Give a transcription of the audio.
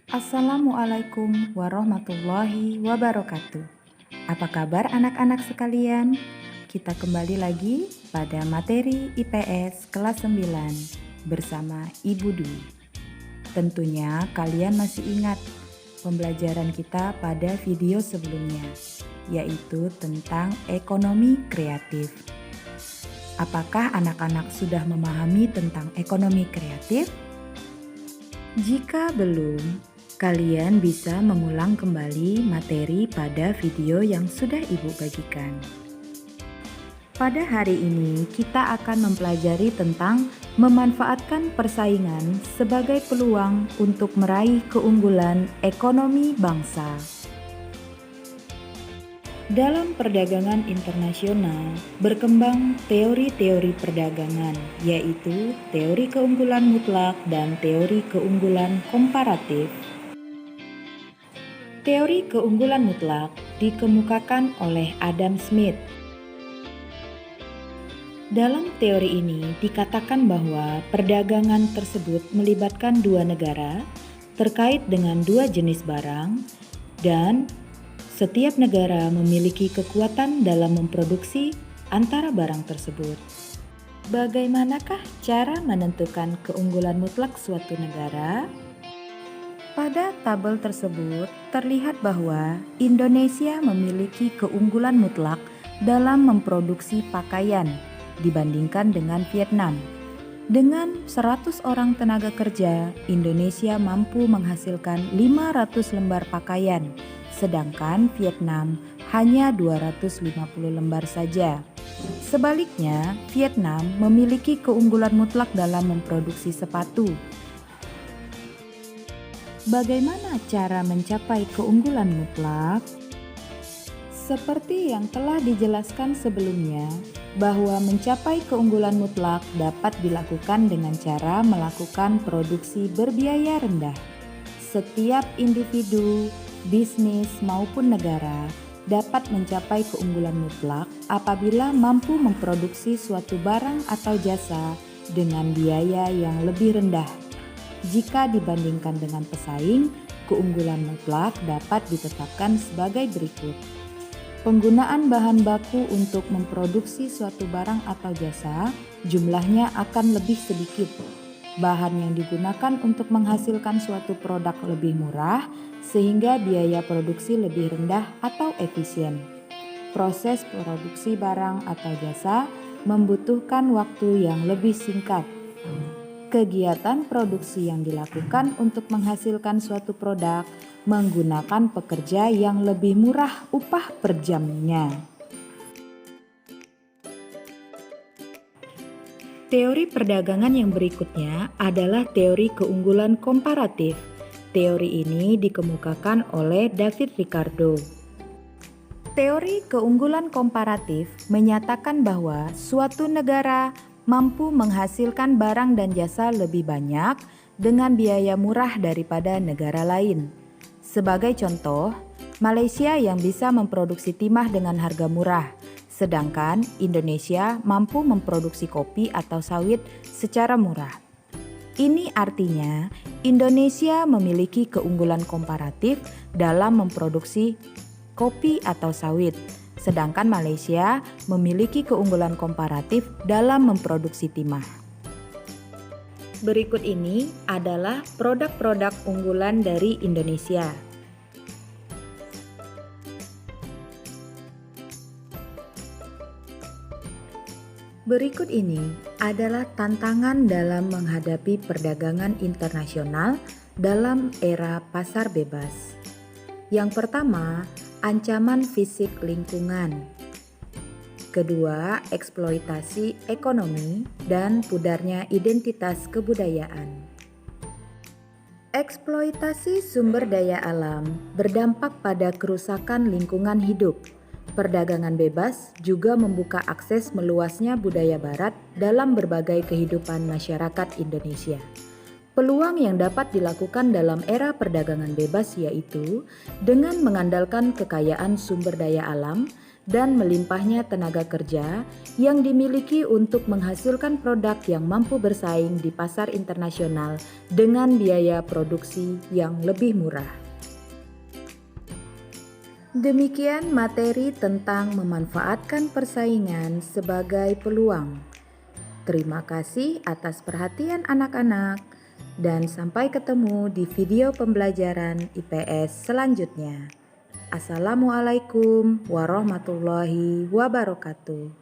Assalamualaikum warahmatullahi wabarakatuh. Apa kabar anak-anak sekalian? Kita kembali lagi pada materi IPS kelas 9 bersama Ibu Dwi. Tentunya kalian masih ingat pembelajaran kita pada video sebelumnya, yaitu tentang ekonomi kreatif. Apakah anak-anak sudah memahami tentang ekonomi kreatif? Jika belum, kalian bisa mengulang kembali materi pada video yang sudah Ibu bagikan. Pada hari ini kita akan mempelajari tentang memanfaatkan persaingan sebagai peluang untuk meraih keunggulan ekonomi bangsa. Dalam perdagangan internasional, berkembang teori-teori perdagangan, yaitu teori keunggulan mutlak dan teori keunggulan komparatif. Teori keunggulan mutlak dikemukakan oleh Adam Smith. Dalam teori ini dikatakan bahwa perdagangan tersebut melibatkan dua negara terkait dengan dua jenis barang dan setiap negara memiliki kekuatan dalam memproduksi antara barang tersebut. Bagaimanakah cara menentukan keunggulan mutlak suatu negara? Pada tabel tersebut terlihat bahwa Indonesia memiliki keunggulan mutlak dalam memproduksi pakaian dibandingkan dengan Vietnam. Dengan 100 orang tenaga kerja, Indonesia mampu menghasilkan 500 lembar pakaian, sedangkan Vietnam hanya 250 lembar saja. Sebaliknya, Vietnam memiliki keunggulan mutlak dalam memproduksi sepatu. Bagaimana cara mencapai keunggulan mutlak? Seperti yang telah dijelaskan sebelumnya, bahwa mencapai keunggulan mutlak dapat dilakukan dengan cara melakukan produksi berbiaya rendah. Setiap individu, bisnis maupun negara dapat mencapai keunggulan mutlak apabila mampu memproduksi suatu barang atau jasa dengan biaya yang lebih rendah. Jika dibandingkan dengan pesaing, keunggulan mutlak dapat ditetapkan sebagai berikut. Penggunaan bahan baku untuk memproduksi suatu barang atau jasa jumlahnya akan lebih sedikit. Bahan yang digunakan untuk menghasilkan suatu produk lebih murah sehingga biaya produksi lebih rendah atau efisien. Proses produksi barang atau jasa membutuhkan waktu yang lebih singkat. Kegiatan produksi yang dilakukan untuk menghasilkan suatu produk menggunakan pekerja yang lebih murah upah per jamnya. Teori perdagangan yang berikutnya adalah teori keunggulan komparatif. Teori ini dikemukakan oleh David Ricardo. Teori keunggulan komparatif menyatakan bahwa suatu negara mampu menghasilkan barang dan jasa lebih banyak dengan biaya murah daripada negara lain. Sebagai contoh, Malaysia yang bisa memproduksi timah dengan harga murah, sedangkan Indonesia mampu memproduksi kopi atau sawit secara murah. Ini artinya Indonesia memiliki keunggulan komparatif dalam memproduksi kopi atau sawit, sedangkan Malaysia memiliki keunggulan komparatif dalam memproduksi timah. Berikut ini adalah produk-produk unggulan dari Indonesia. Berikut ini adalah tantangan dalam menghadapi perdagangan internasional dalam era pasar bebas. Yang pertama, ancaman fisik lingkungan. Kedua, eksploitasi ekonomi dan pudarnya identitas kebudayaan. Eksploitasi sumber daya alam berdampak pada kerusakan lingkungan hidup. Perdagangan bebas juga membuka akses meluasnya budaya barat dalam berbagai kehidupan masyarakat Indonesia. Peluang yang dapat dilakukan dalam era perdagangan bebas yaitu dengan mengandalkan kekayaan sumber daya alam dan melimpahnya tenaga kerja yang dimiliki untuk menghasilkan produk yang mampu bersaing di pasar internasional dengan biaya produksi yang lebih murah. Demikian materi tentang memanfaatkan persaingan sebagai peluang. Terima kasih atas perhatian anak-anak, dan sampai ketemu di video pembelajaran IPS selanjutnya. Assalamualaikum warahmatullahi wabarakatuh.